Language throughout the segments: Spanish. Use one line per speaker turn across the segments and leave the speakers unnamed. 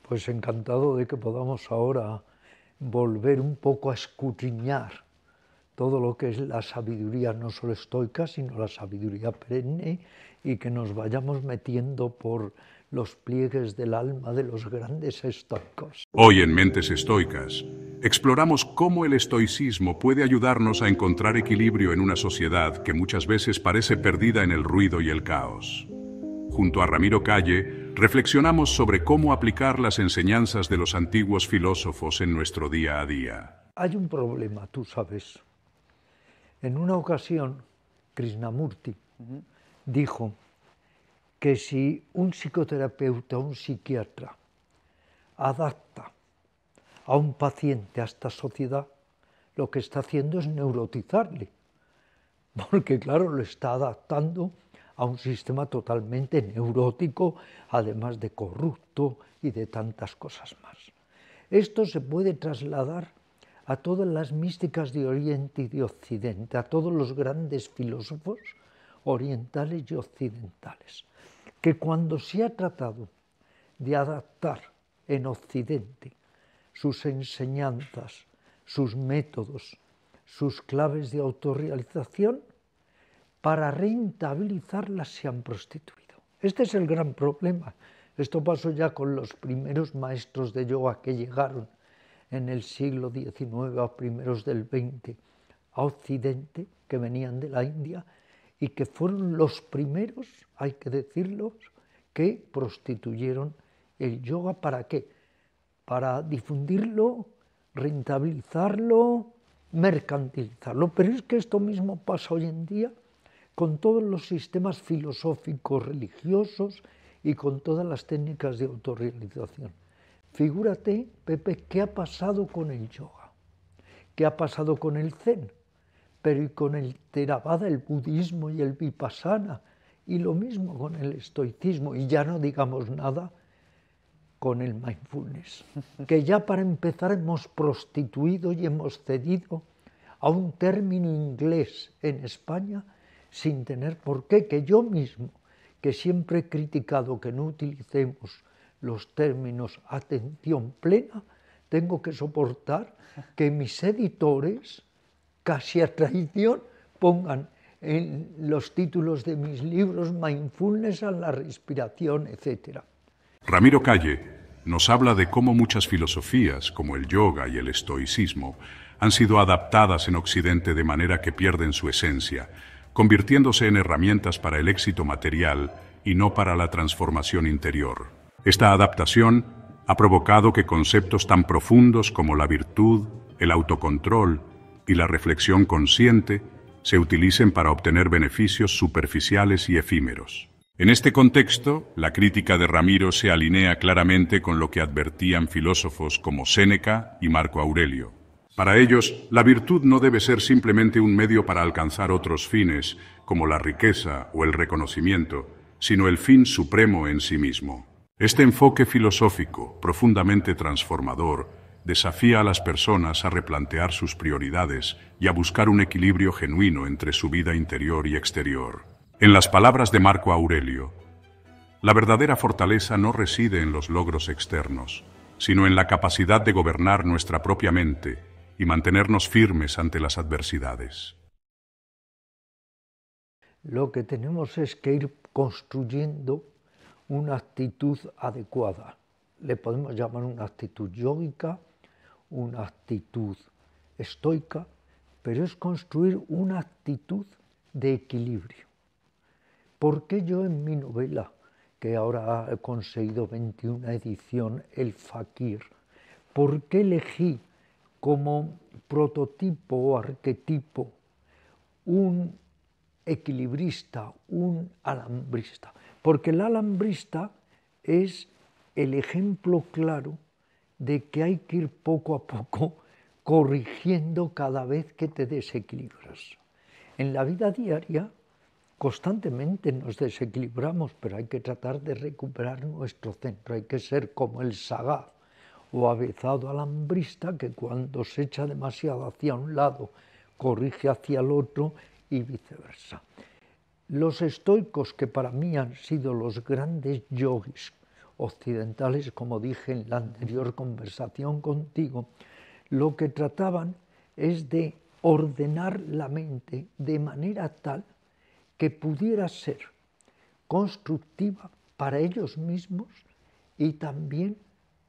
Pues encantado de que podamos ahora volver un poco a escudriñar todo lo que es la sabiduría no solo estoica, sino la sabiduría perenne, y que nos vayamos metiendo por los pliegues del alma de los grandes estoicos.
Hoy en Mentes Estoicas, exploramos cómo el estoicismo puede ayudarnos a encontrar equilibrio en una sociedad que muchas veces parece perdida en el ruido y el caos. Junto a Ramiro Calle, reflexionamos sobre cómo aplicar las enseñanzas de los antiguos filósofos en nuestro día a día.
Hay un problema, tú sabes. En una ocasión, Krishnamurti dijo que si un psicoterapeuta o un psiquiatra adapta a un paciente a esta sociedad, lo que está haciendo es neurotizarle, porque claro, lo está adaptando a un sistema totalmente neurótico, además de corrupto y de tantas cosas más. Esto se puede trasladar a todas las místicas de Oriente y de Occidente, a todos los grandes filósofos orientales y occidentales, que cuando se ha tratado de adaptar en Occidente sus enseñanzas, sus métodos, sus claves de autorrealización, para rentabilizarlas se han prostituido. Este es el gran problema. Esto pasó ya con los primeros maestros de yoga que llegaron en el siglo XIX a primeros del XX a Occidente, que venían de la India, y que fueron los primeros, hay que decirlo, que prostituyeron el yoga. ¿Para qué? Para difundirlo, rentabilizarlo, mercantilizarlo. Pero es que esto mismo pasa hoy en día con todos los sistemas filosóficos religiosos y con todas las técnicas de autorrealización. Figúrate, Pepe, qué ha pasado con el yoga, qué ha pasado con el zen, pero y con el Theravada, el budismo y el vipassana, y lo mismo con el estoicismo, y ya no digamos nada con el mindfulness, que ya para empezar hemos prostituido y hemos cedido a un término inglés en España sin tener por qué, que yo mismo, que siempre he criticado que no utilicemos los términos atención plena, tengo que soportar que mis editores, casi a traición, pongan en los títulos de mis libros mindfulness a la respiración, etc.
Ramiro Calle nos habla de cómo muchas filosofías, como el yoga y el estoicismo, han sido adaptadas en Occidente de manera que pierden su esencia, convirtiéndose en herramientas para el éxito material y no para la transformación interior. Esta adaptación ha provocado que conceptos tan profundos como la virtud, el autocontrol y la reflexión consciente se utilicen para obtener beneficios superficiales y efímeros. En este contexto, la crítica de Ramiro se alinea claramente con lo que advertían filósofos como Séneca y Marco Aurelio. Para ellos, la virtud no debe ser simplemente un medio para alcanzar otros fines, como la riqueza o el reconocimiento, sino el fin supremo en sí mismo. Este enfoque filosófico, profundamente transformador, desafía a las personas a replantear sus prioridades y a buscar un equilibrio genuino entre su vida interior y exterior. En las palabras de Marco Aurelio, la verdadera fortaleza no reside en los logros externos, sino en la capacidad de gobernar nuestra propia mente y mantenernos firmes ante las adversidades.
Lo que tenemos es que ir construyendo una actitud adecuada. Le podemos llamar una actitud yógica, una actitud estoica, pero es construir una actitud de equilibrio. ¿Por qué yo en mi novela, que ahora he conseguido 21 edición, El Fakir, por qué elegí como prototipo o arquetipo un equilibrista, un alambrista? Porque el alambrista es el ejemplo claro de que hay que ir poco a poco corrigiendo cada vez que te desequilibras. En la vida diaria constantemente nos desequilibramos, pero hay que tratar de recuperar nuestro centro. Hay que ser como el sagaz o avezado alambrista, que cuando se echa demasiado hacia un lado, corrige hacia el otro y viceversa. Los estoicos, que para mí han sido los grandes yogis occidentales, como dije en la anterior conversación contigo, lo que trataban es de ordenar la mente de manera tal que pudiera ser constructiva para ellos mismos y también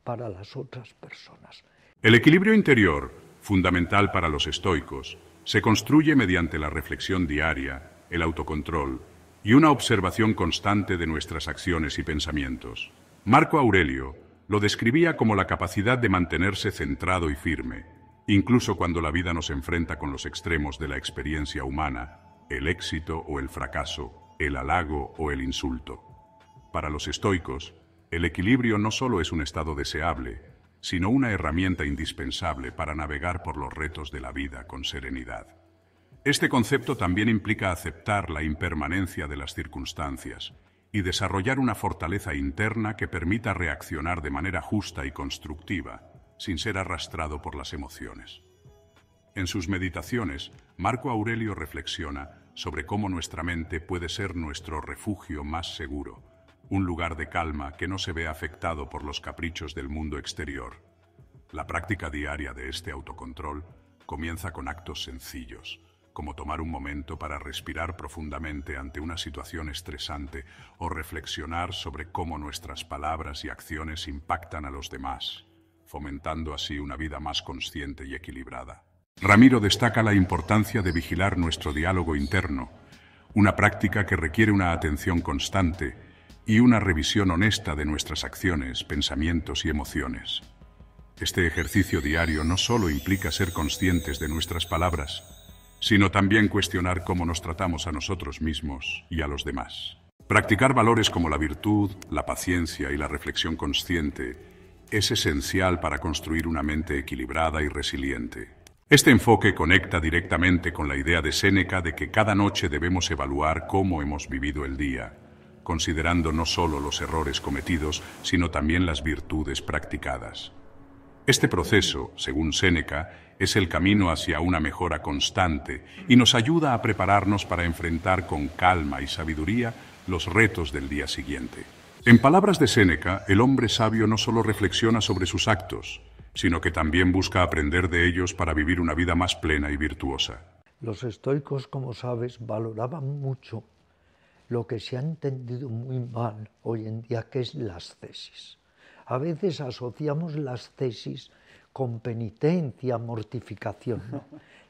para las otras personas.
El equilibrio interior, fundamental para los estoicos, se construye mediante la reflexión diaria, el autocontrol y una observación constante de nuestras acciones y pensamientos. Marco Aurelio lo describía como la capacidad de mantenerse centrado y firme, incluso cuando la vida nos enfrenta con los extremos de la experiencia humana, el éxito o el fracaso, el halago o el insulto. Para los estoicos, el equilibrio no solo es un estado deseable, sino una herramienta indispensable para navegar por los retos de la vida con serenidad. Este concepto también implica aceptar la impermanencia de las circunstancias y desarrollar una fortaleza interna que permita reaccionar de manera justa y constructiva, sin ser arrastrado por las emociones. En sus meditaciones, Marco Aurelio reflexiona sobre cómo nuestra mente puede ser nuestro refugio más seguro, un lugar de calma que no se ve afectado por los caprichos del mundo exterior. La práctica diaria de este autocontrol comienza con actos sencillos, como tomar un momento para respirar profundamente ante una situación estresante o reflexionar sobre cómo nuestras palabras y acciones impactan a los demás, fomentando así una vida más consciente y equilibrada. Ramiro destaca la importancia de vigilar nuestro diálogo interno, una práctica que requiere una atención constante y una revisión honesta de nuestras acciones, pensamientos y emociones. Este ejercicio diario no solo implica ser conscientes de nuestras palabras, sino también cuestionar cómo nos tratamos a nosotros mismos y a los demás. Practicar valores como la virtud, la paciencia y la reflexión consciente es esencial para construir una mente equilibrada y resiliente. Este enfoque conecta directamente con la idea de Séneca de que cada noche debemos evaluar cómo hemos vivido el día, considerando no solo los errores cometidos, sino también las virtudes practicadas. Este proceso, según Séneca, es el camino hacia una mejora constante y nos ayuda a prepararnos para enfrentar con calma y sabiduría los retos del día siguiente. En palabras de Séneca, el hombre sabio no solo reflexiona sobre sus actos, sino que también busca aprender de ellos para vivir una vida más plena y virtuosa.
Los estoicos, como sabes, valoraban mucho lo que se ha entendido muy mal hoy en día, que es las tesis. A veces asociamos las tesis con penitencia, mortificación. No.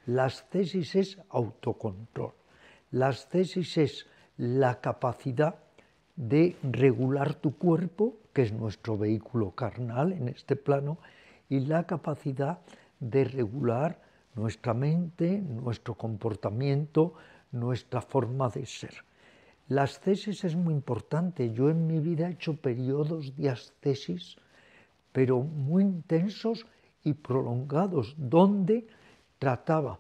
Las tesis es autocontrol. Las tesis es la capacidad de regular tu cuerpo, que es nuestro vehículo carnal en este plano, y la capacidad de regular nuestra mente, nuestro comportamiento, nuestra forma de ser. Las tesis es muy importante. Yo en mi vida he hecho periodos de ascesis, pero muy intensos y prolongados, donde trataba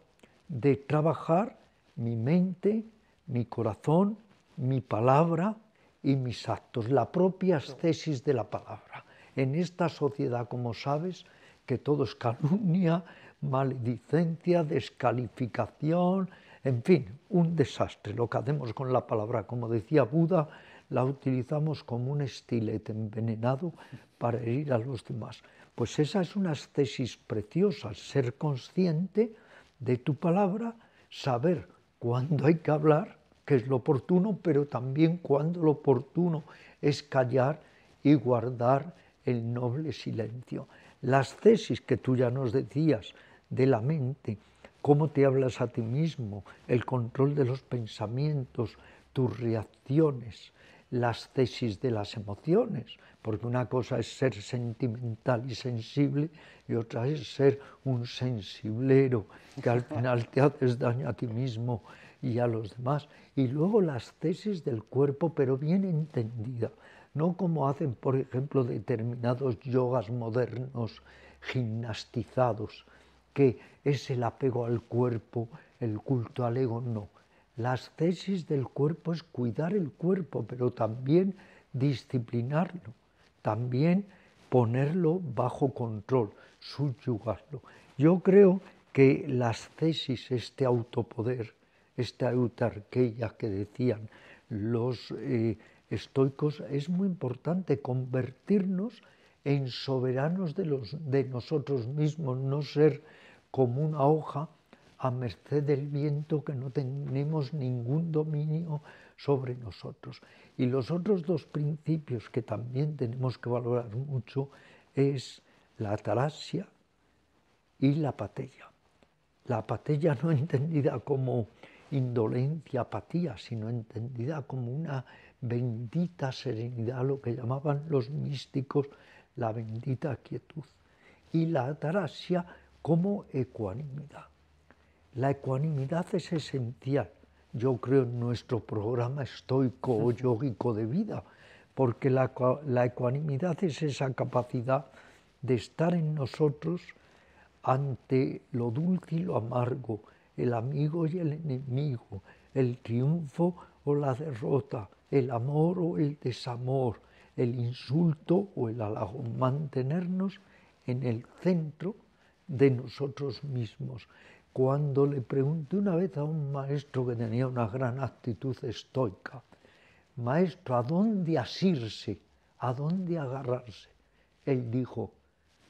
de trabajar mi mente, mi corazón, mi palabra y mis actos, la propia ascesis de la palabra. En esta sociedad, como sabes, que todo es calumnia, maledicencia, descalificación, en fin, un desastre. Lo que hacemos con la palabra, como decía Buda, la utilizamos como un estilete envenenado para herir a los demás. Pues esa es una ascesis preciosa, ser consciente de tu palabra, saber cuándo hay que hablar, que es lo oportuno, pero también cuándo lo oportuno es callar y guardar el noble silencio. Las tesis que tú ya nos decías de la mente, cómo te hablas a ti mismo, el control de los pensamientos, tus reacciones, las tesis de las emociones, porque una cosa es ser sentimental y sensible y otra es ser un sensiblero que al final te haces daño a ti mismo y a los demás. Y luego las tesis del cuerpo, pero bien entendida, no como hacen, por ejemplo, determinados yogas modernos gimnastizados, que es el apego al cuerpo, el culto al ego, no. Las tesis del cuerpo es cuidar el cuerpo, pero también disciplinarlo, también ponerlo bajo control, subyugarlo. Yo creo que las tesis, este autopoder, esta eutarquía que decían los estoicos es muy importante convertirnos en soberanos de nosotros mismos, no ser como una hoja a merced del viento que no tenemos ningún dominio sobre nosotros. Y los otros dos principios que también tenemos que valorar mucho es la ataraxia y la apatheia. La apatheia no entendida como indolencia, apatía, sino entendida como una bendita serenidad, lo que llamaban los místicos la bendita quietud. Y la ataraxia como ecuanimidad. La ecuanimidad es esencial, yo creo, en nuestro programa estoico o yógico de vida, porque la ecuanimidad es esa capacidad de estar en nosotros ante lo dulce y lo amargo, el amigo y el enemigo, el triunfo o la derrota, el amor o el desamor, el insulto o el halago, mantenernos en el centro de nosotros mismos. Cuando le pregunté una vez a un maestro que tenía una gran actitud estoica, maestro, ¿a dónde asirse? ¿A dónde agarrarse? Él dijo,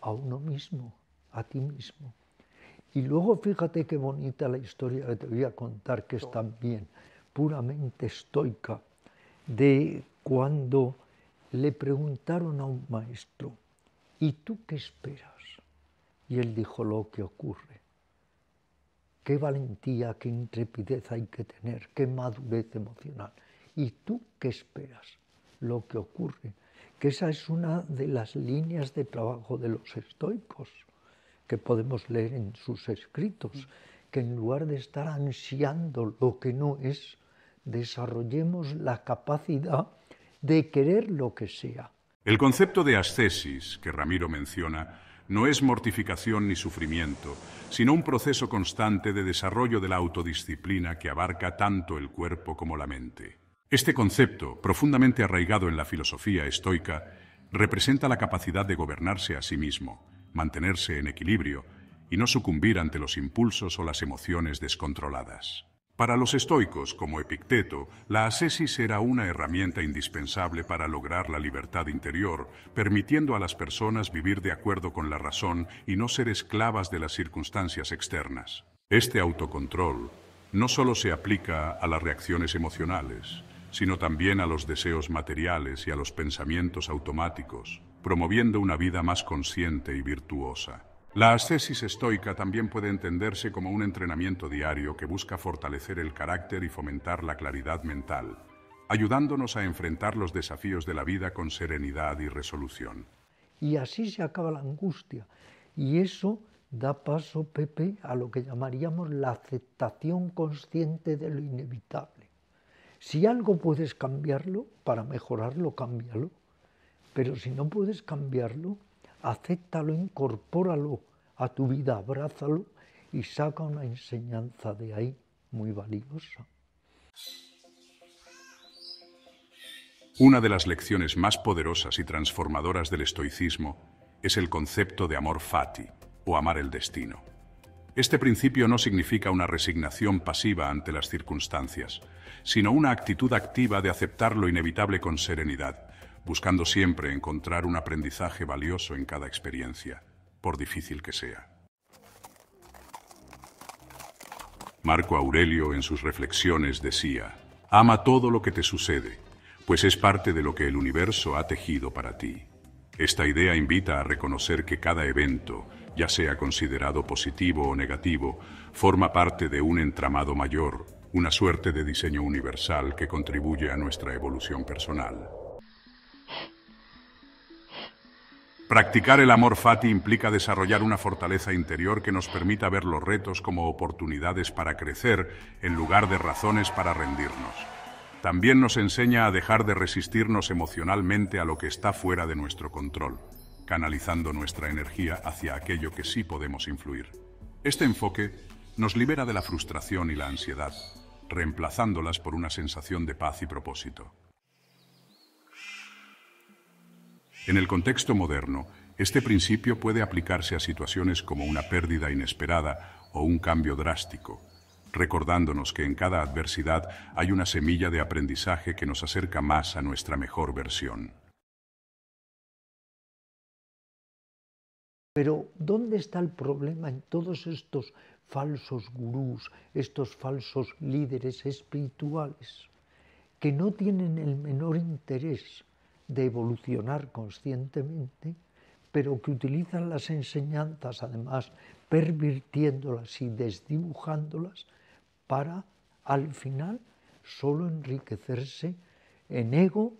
a uno mismo, a ti mismo. Y luego fíjate qué bonita la historia que te voy a contar, que es también puramente estoica, de cuando le preguntaron a un maestro, ¿y tú qué esperas? Y él dijo, lo que ocurre. Qué valentía, qué intrepidez hay que tener, qué madurez emocional. ¿Y tú qué esperas? Lo que ocurre. Que esa es una de las líneas de trabajo de los estoicos, que podemos leer en sus escritos, que en lugar de estar ansiando lo que no es, desarrollemos la capacidad de querer lo que sea.
El concepto de ascesis que Ramiro menciona no es mortificación ni sufrimiento, sino un proceso constante de desarrollo de la autodisciplina que abarca tanto el cuerpo como la mente. Este concepto, profundamente arraigado en la filosofía estoica, representa la capacidad de gobernarse a sí mismo, mantenerse en equilibrio y no sucumbir ante los impulsos o las emociones descontroladas. Para los estoicos, como Epicteto, la ascesis era una herramienta indispensable para lograr la libertad interior, permitiendo a las personas vivir de acuerdo con la razón y no ser esclavas de las circunstancias externas. Este autocontrol no solo se aplica a las reacciones emocionales, sino también a los deseos materiales y a los pensamientos automáticos, promoviendo una vida más consciente y virtuosa. La ascesis estoica también puede entenderse como un entrenamiento diario que busca fortalecer el carácter y fomentar la claridad mental, ayudándonos a enfrentar los desafíos de la vida con serenidad y resolución.
Y así se acaba la angustia. Y eso da paso, Pepe, a lo que llamaríamos la aceptación consciente de lo inevitable. Si algo puedes cambiarlo, para mejorarlo, cámbialo. Pero si no puedes cambiarlo, acéptalo, incorpóralo a tu vida, abrázalo y saca una enseñanza de ahí muy valiosa.
Una de las lecciones más poderosas y transformadoras del estoicismo es el concepto de amor fati, o amar el destino. Este principio no significa una resignación pasiva ante las circunstancias, sino una actitud activa de aceptar lo inevitable con serenidad, buscando siempre encontrar un aprendizaje valioso en cada experiencia, por difícil que sea. Marco Aurelio en sus reflexiones decía, «Ama todo lo que te sucede, pues es parte de lo que el universo ha tejido para ti». Esta idea invita a reconocer que cada evento, ya sea considerado positivo o negativo, forma parte de un entramado mayor, una suerte de diseño universal que contribuye a nuestra evolución personal. Practicar el amor fati implica desarrollar una fortaleza interior que nos permita ver los retos como oportunidades para crecer en lugar de razones para rendirnos. También nos enseña a dejar de resistirnos emocionalmente a lo que está fuera de nuestro control, canalizando nuestra energía hacia aquello que sí podemos influir. Este enfoque nos libera de la frustración y la ansiedad, reemplazándolas por una sensación de paz y propósito. En el contexto moderno, este principio puede aplicarse a situaciones como una pérdida inesperada o un cambio drástico, recordándonos que en cada adversidad hay una semilla de aprendizaje que nos acerca más a nuestra mejor versión.
Pero ¿dónde está el problema en todos estos falsos gurús, estos falsos líderes espirituales, que no tienen el menor interés de evolucionar conscientemente, pero que utilizan las enseñanzas, además, pervirtiéndolas y desdibujándolas para, al final, solo enriquecerse en ego,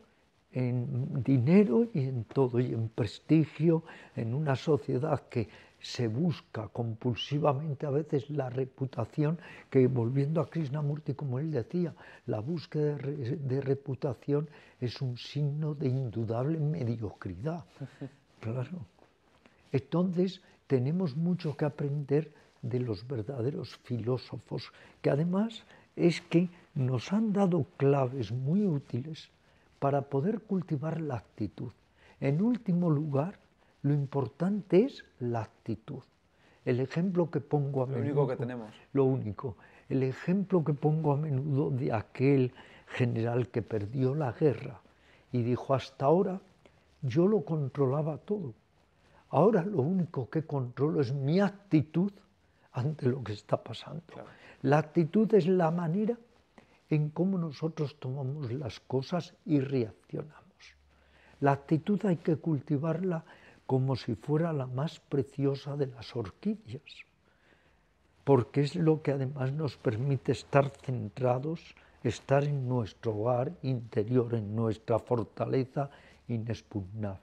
en dinero y en todo, y en prestigio, en una sociedad que se busca compulsivamente a veces la reputación, que volviendo a Krishnamurti, como él decía, la búsqueda de reputación es un signo de indudable mediocridad. Claro. Entonces tenemos mucho que aprender de los verdaderos filósofos, que además es que nos han dado claves muy útiles para poder cultivar la actitud. En último lugar, lo importante es la actitud. El ejemplo que pongo a menudo...
Lo único que tenemos.
Lo único. El ejemplo que pongo a menudo de aquel general que perdió la guerra y dijo, hasta ahora yo lo controlaba todo. Ahora lo único que controlo es mi actitud ante lo que está pasando. Claro. La actitud es la manera en cómo nosotros tomamos las cosas y reaccionamos. La actitud hay que cultivarla como si fuera la más preciosa de las orquídeas, porque es lo que además nos permite estar centrados, estar en nuestro hogar interior, en nuestra fortaleza inexpugnable.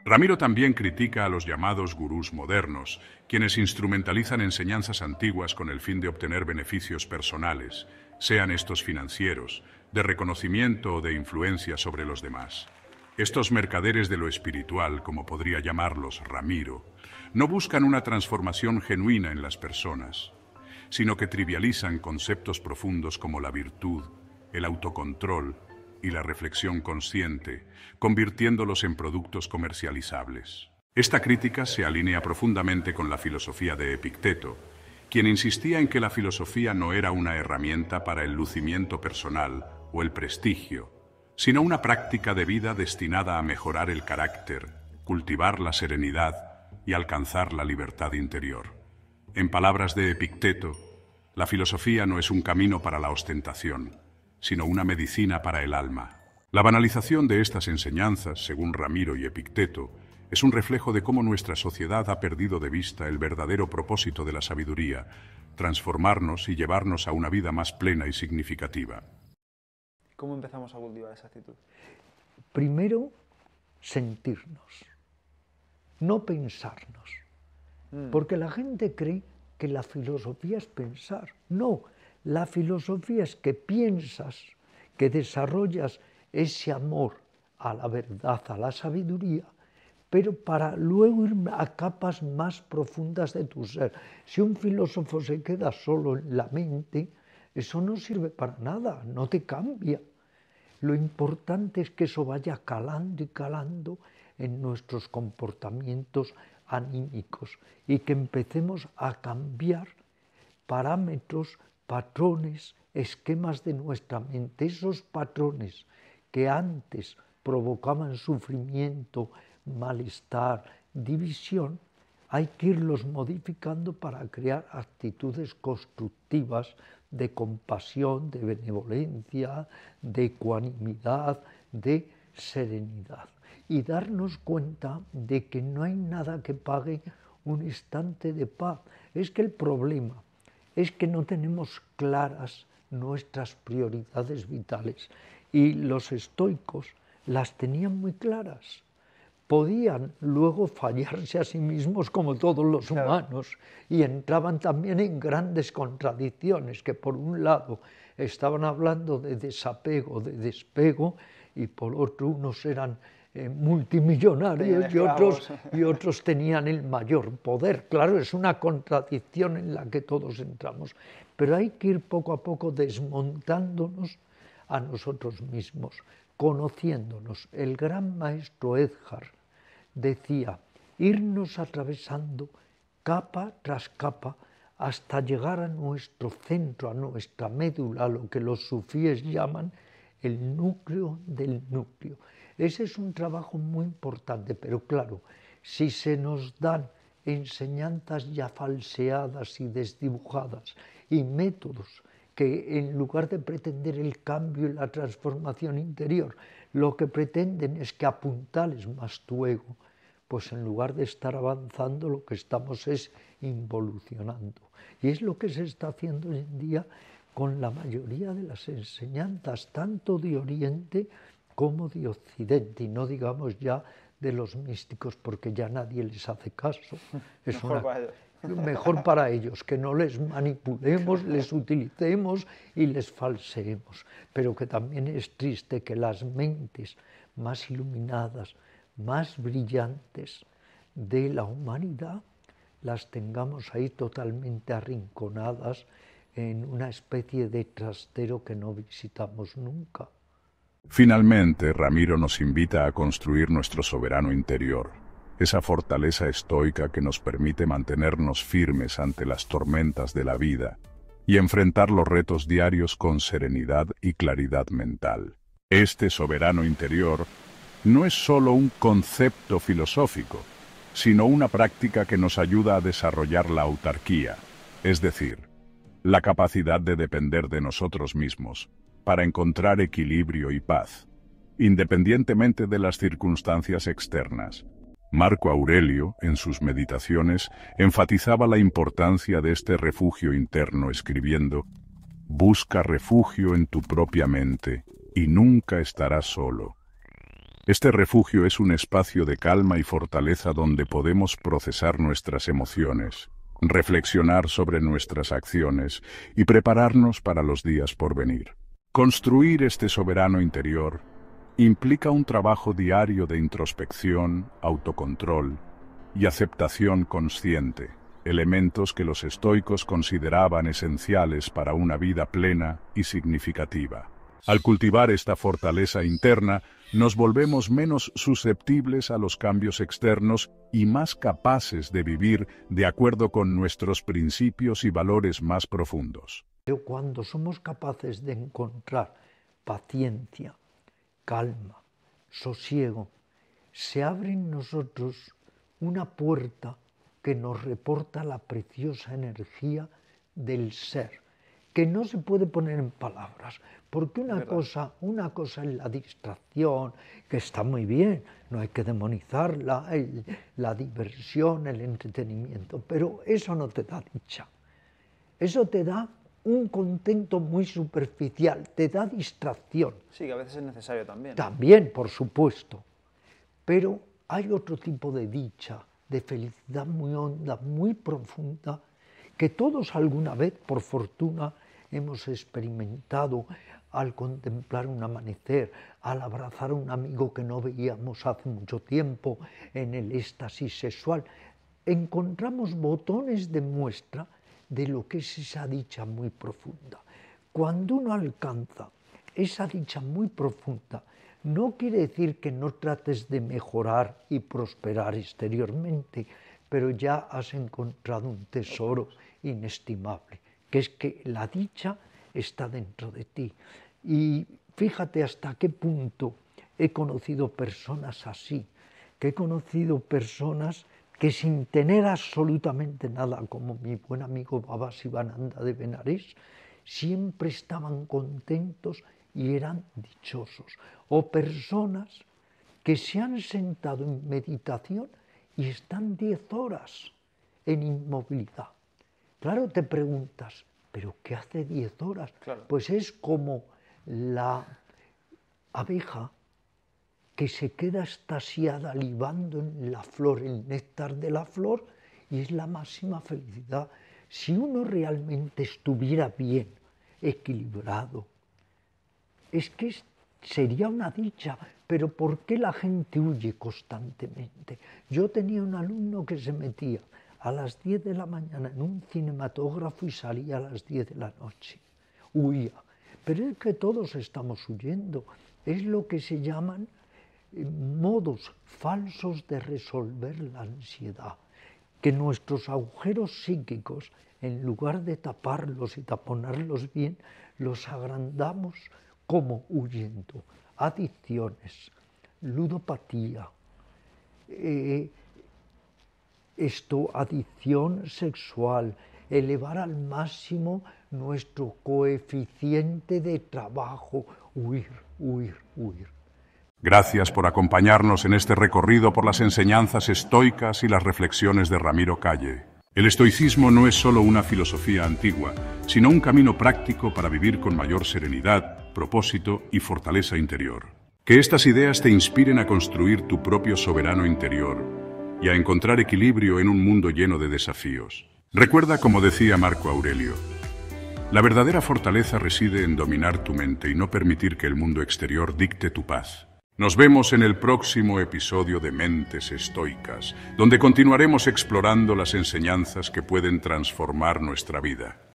Ramiro también critica a los llamados gurús modernos, quienes instrumentalizan enseñanzas antiguas con el fin de obtener beneficios personales, sean estos financieros, de reconocimiento o de influencia sobre los demás. Estos mercaderes de lo espiritual, como podría llamarlos Ramiro, no buscan una transformación genuina en las personas, sino que trivializan conceptos profundos como la virtud, el autocontrol y la reflexión consciente, convirtiéndolos en productos comercializables. Esta crítica se alinea profundamente con la filosofía de Epicteto, quien insistía en que la filosofía no era una herramienta para el lucimiento personal o el prestigio, sino una práctica de vida destinada a mejorar el carácter, cultivar la serenidad y alcanzar la libertad interior. En palabras de Epicteto, la filosofía no es un camino para la ostentación, sino una medicina para el alma. La banalización de estas enseñanzas, según Ramiro y Epicteto, es un reflejo de cómo nuestra sociedad ha perdido de vista el verdadero propósito de la sabiduría, transformarnos y llevarnos a una vida más plena y significativa.
¿Cómo empezamos a cultivar esa actitud?
Primero, sentirnos, no pensarnos. Porque la gente cree que la filosofía es pensar. No, la filosofía es que piensas, que desarrollas ese amor a la verdad, a la sabiduría, pero para luego ir a capas más profundas de tu ser. Si un filósofo se queda solo en la mente, eso no sirve para nada, no te cambia. Lo importante es que eso vaya calando y calando en nuestros comportamientos anímicos y que empecemos a cambiar parámetros, patrones, esquemas de nuestra mente. Esos patrones que antes provocaban sufrimiento, malestar, división, hay que irlos modificando para crear actitudes constructivas de compasión, de benevolencia, de ecuanimidad, de serenidad. Y darnos cuenta de que no hay nada que pague un instante de paz. Es que el problema es que no tenemos claras nuestras prioridades vitales. Y los estoicos las tenían muy claras. Podían luego fallarse a sí mismos como todos los humanos y entraban también en grandes contradicciones, que por un lado estaban hablando de desapego, de despego, y por otro unos eran multimillonarios y otros tenían el mayor poder. Claro, es una contradicción en la que todos entramos, pero hay que ir poco a poco desmontándonos a nosotros mismos, conociéndonos. El gran maestro Eckhart decía, irnos atravesando capa tras capa hasta llegar a nuestro centro, a nuestra médula, lo que los sufíes llaman el núcleo del núcleo. Ese es un trabajo muy importante, pero claro, si se nos dan enseñanzas ya falseadas y desdibujadas y métodos que en lugar de pretender el cambio y la transformación interior, lo que pretenden es que apuntales más tu ego, pues en lugar de estar avanzando lo que estamos es involucionando. Y es lo que se está haciendo hoy en día con la mayoría de las enseñanzas, tanto de Oriente como de Occidente, y no digamos ya de los místicos, porque ya nadie les hace caso. Es mejor para ellos, que no les manipulemos, les utilicemos y les falseemos. Pero que también es triste que las mentes más iluminadas, más brillantes de la humanidad, las tengamos ahí totalmente arrinconadas en una especie de trastero que no visitamos nunca.
Finalmente, Ramiro nos invita a construir nuestro soberano interior, esa fortaleza estoica que nos permite mantenernos firmes ante las tormentas de la vida y enfrentar los retos diarios con serenidad y claridad mental. Este soberano interior no es solo un concepto filosófico, sino una práctica que nos ayuda a desarrollar la autarquía, es decir, la capacidad de depender de nosotros mismos, para encontrar equilibrio y paz, independientemente de las circunstancias externas. Marco Aurelio, en sus meditaciones, enfatizaba la importancia de este refugio interno escribiendo: «Busca refugio en tu propia mente, y nunca estarás solo». Este refugio es un espacio de calma y fortaleza donde podemos procesar nuestras emociones, reflexionar sobre nuestras acciones y prepararnos para los días por venir. Construir este soberano interior implica un trabajo diario de introspección, autocontrol y aceptación consciente, elementos que los estoicos consideraban esenciales para una vida plena y significativa. Al cultivar esta fortaleza interna, nos volvemos menos susceptibles a los cambios externos y más capaces de vivir de acuerdo con nuestros principios y valores más profundos.
Pero cuando somos capaces de encontrar paciencia, calma, sosiego, se abre en nosotros una puerta que nos reporta la preciosa energía del ser, que no se puede poner en palabras, porque una cosa es la distracción, que está muy bien, no hay que demonizarla, la diversión, el entretenimiento, pero eso no te da dicha, eso te da un contento muy superficial, te da distracción.
Sí, que a veces es necesario también.
También, por supuesto, pero hay otro tipo de dicha, de felicidad muy honda, muy profunda, que todos alguna vez, por fortuna, hemos experimentado al contemplar un amanecer, al abrazar a un amigo que no veíamos hace mucho tiempo, en el éxtasis sexual. Encontramos botones de muestra de lo que es esa dicha muy profunda. Cuando uno alcanza esa dicha muy profunda, no quiere decir que no trates de mejorar y prosperar exteriormente, pero ya has encontrado un tesoro inestimable, que es que la dicha está dentro de ti. Y fíjate hasta qué punto he conocido personas así, que he conocido personas que sin tener absolutamente nada, como mi buen amigo Baba Sivananda de Benares, siempre estaban contentos y eran dichosos. O personas que se han sentado en meditación y están 10 horas en inmovilidad. Claro, te preguntas, ¿pero qué hace 10 horas?
Claro.
Pues es como la abeja que se queda extasiada libando en la flor, el néctar de la flor, y es la máxima felicidad. Si uno realmente estuviera bien, equilibrado, es que sería una dicha, pero ¿por qué la gente huye constantemente? Yo tenía un alumno que se metía a las 10 de la mañana en un cinematógrafo y salía a las 10 de la noche. Huía. Pero es que todos estamos huyendo. Es lo que se llaman modos falsos de resolver la ansiedad, que nuestros agujeros psíquicos en lugar de taparlos y taponarlos bien, los agrandamos como huyendo. Adicciones, ludopatía, adicción sexual, elevar al máximo nuestro coeficiente de trabajo, huir, huir, huir.
Gracias por acompañarnos en este recorrido por las enseñanzas estoicas y las reflexiones de Ramiro Calle. El estoicismo no es solo una filosofía antigua, sino un camino práctico para vivir con mayor serenidad, propósito y fortaleza interior. Que estas ideas te inspiren a construir tu propio soberano interior y a encontrar equilibrio en un mundo lleno de desafíos. Recuerda, como decía Marco Aurelio, la verdadera fortaleza reside en dominar tu mente y no permitir que el mundo exterior dicte tu paz. Nos vemos en el próximo episodio de Mentes Estoicas, donde continuaremos explorando las enseñanzas que pueden transformar nuestra vida.